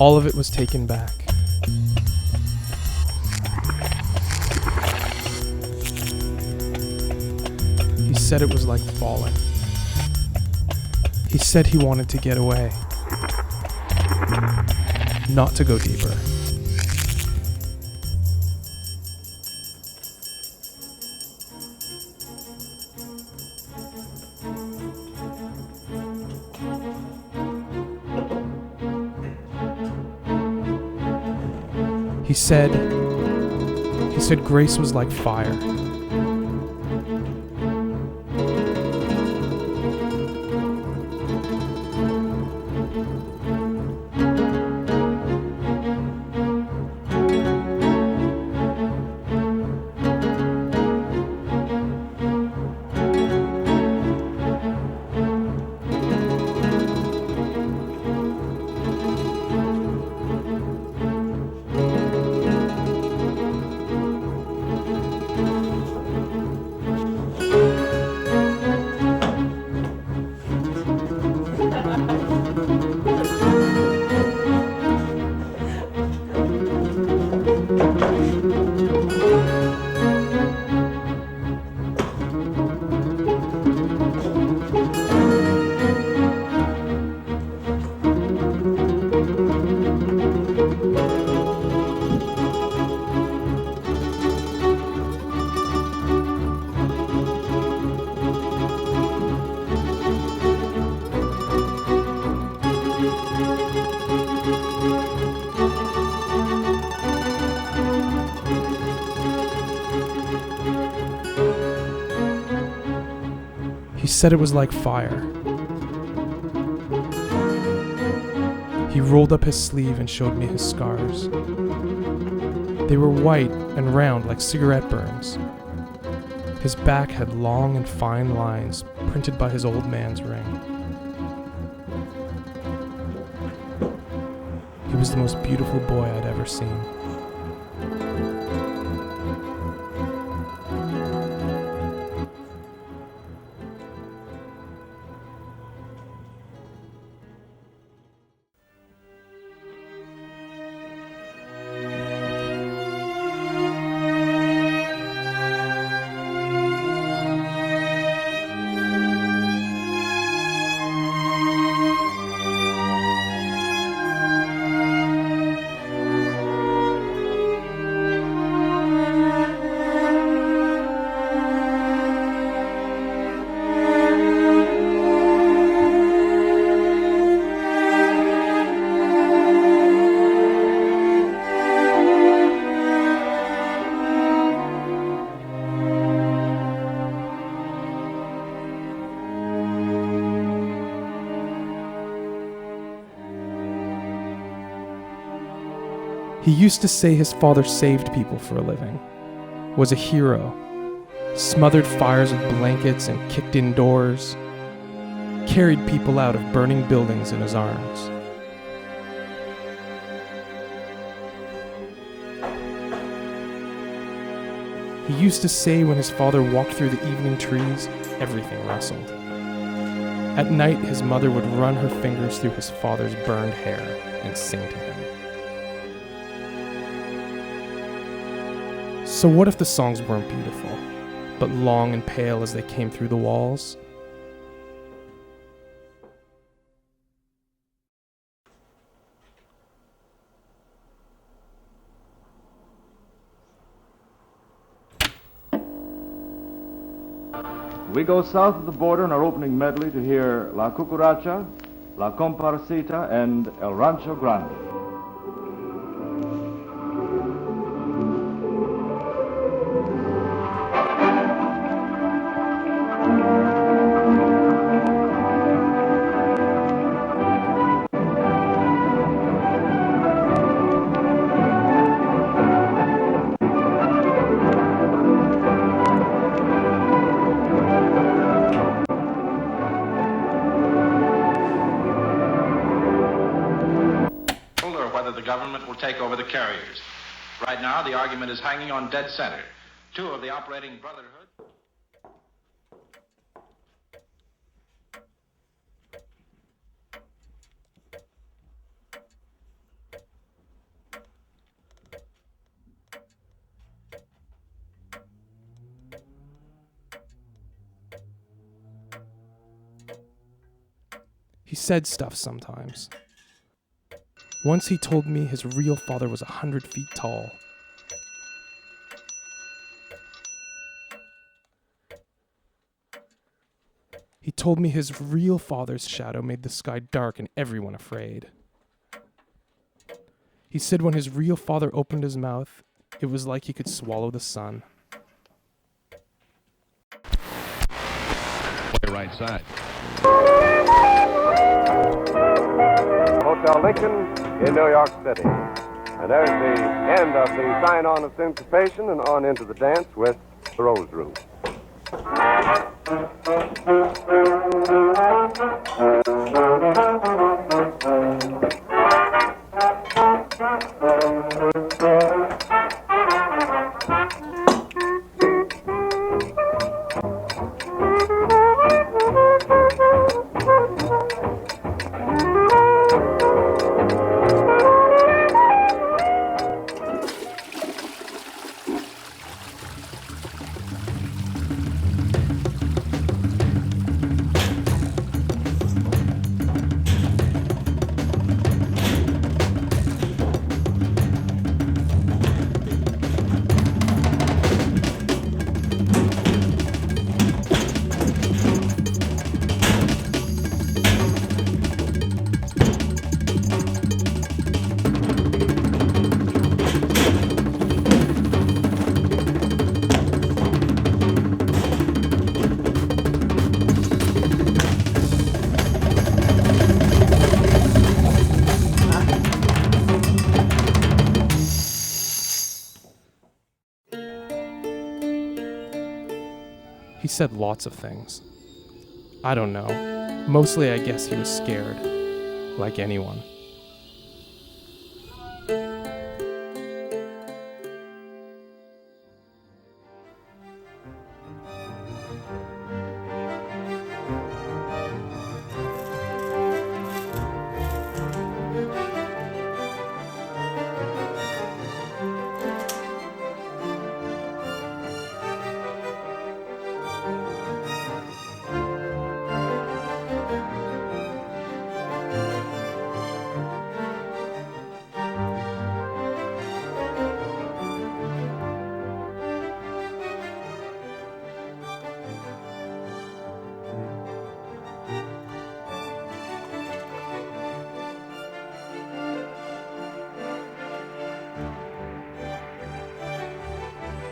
All of it was taken back. He said it was like falling. He said he wanted to get away. Not to go deeper. He said grace was like fire. He said it was like fire. He rolled up his sleeve and showed me his scars. They were white and round like cigarette burns. His back had long and fine lines printed by his old man's ring. He was the most beautiful boy I'd ever seen. He used to say his father saved people for a living, was a hero, smothered fires with blankets and kicked in doors, carried people out of burning buildings in his arms. He used to say when his father walked through the evening trees, everything rustled. At night, his mother would run her fingers through his father's burned hair and sing to him. So what if the songs weren't beautiful, but long and pale as they came through the walls? We go south of the border in our opening medley to hear La Cucaracha, La Comparsita, and El Rancho Grande. The government will take over the carriers. Right now, the argument is hanging on dead center. Two of the operating brotherhood. He said stuff sometimes. Once he told me his real father was 100 feet tall. He told me his real father's shadow made the sky dark and everyone afraid. He said when his real father opened his mouth, it was like he could swallow the sun. Play right side. Hotel Lincoln in New York City. And there's the end of the sign-on of syncopation and on into the dance with the Rose Room. He said lots of things. I don't know. Mostly I guess he was scared, like anyone.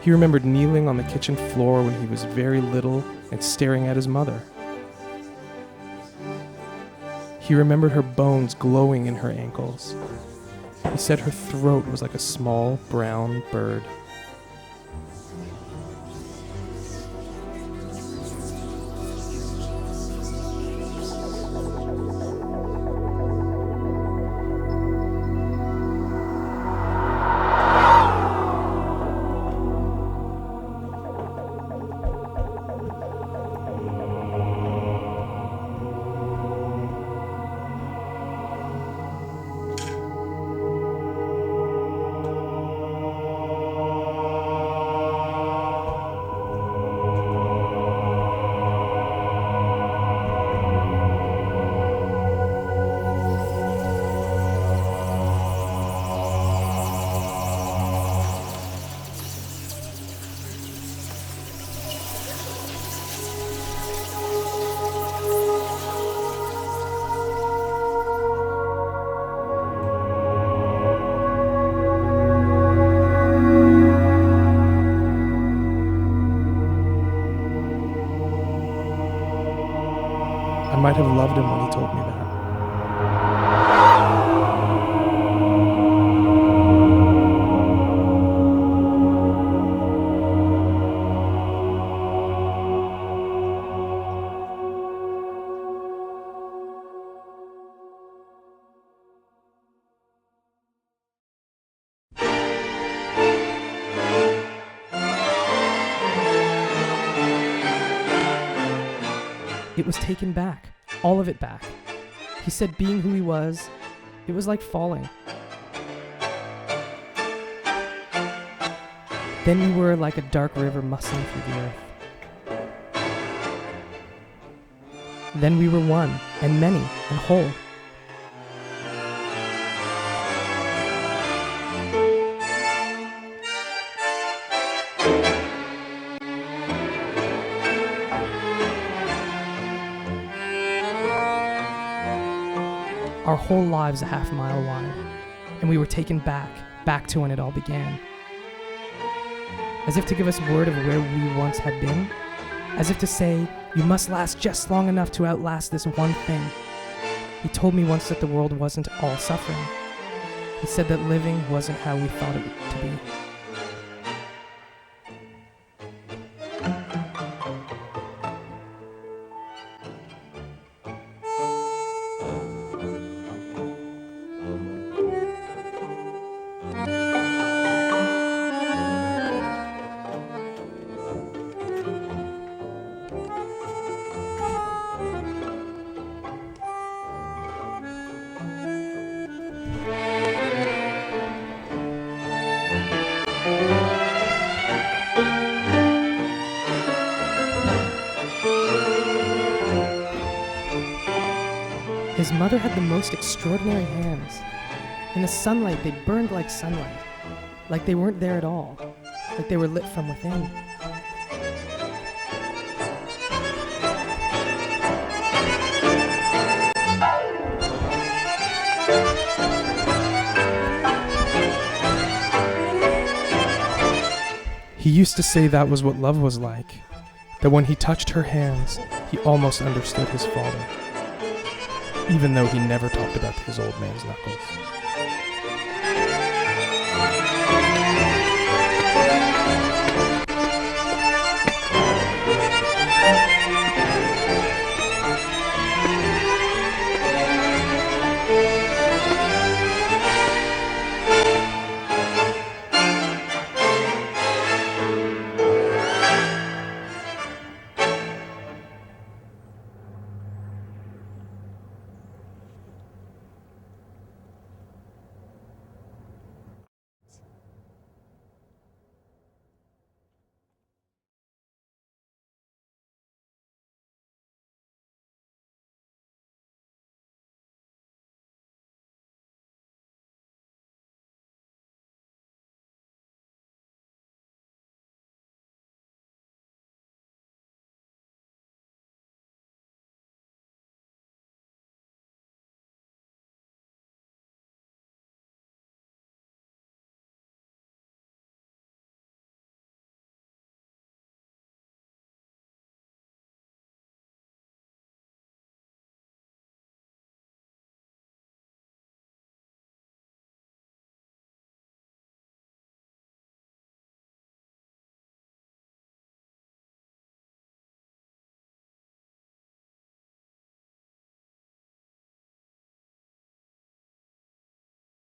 He remembered kneeling on the kitchen floor when he was very little and staring at his mother. He remembered her bones glowing in her ankles. He said her throat was like a small brown bird. I might have loved him when he told me that. It was taken back. All of it back. He said being who he was, it was like falling. Then we were like a dark river muscling through the earth. Then we were one, and many, and whole. Our whole lives a half mile wide, and we were taken back to when it all began. As if to give us word of where we once had been, as if to say, you must last just long enough to outlast this one thing. He told me once that the world wasn't all suffering. He said that living wasn't how we thought it to be. His mother had the most extraordinary hands. In the sunlight, they burned like sunlight, like they weren't there at all, like they were lit from within. He used to say that was what love was like, that when he touched her hands, he almost understood his father, even though he never talked about his old man's knuckles.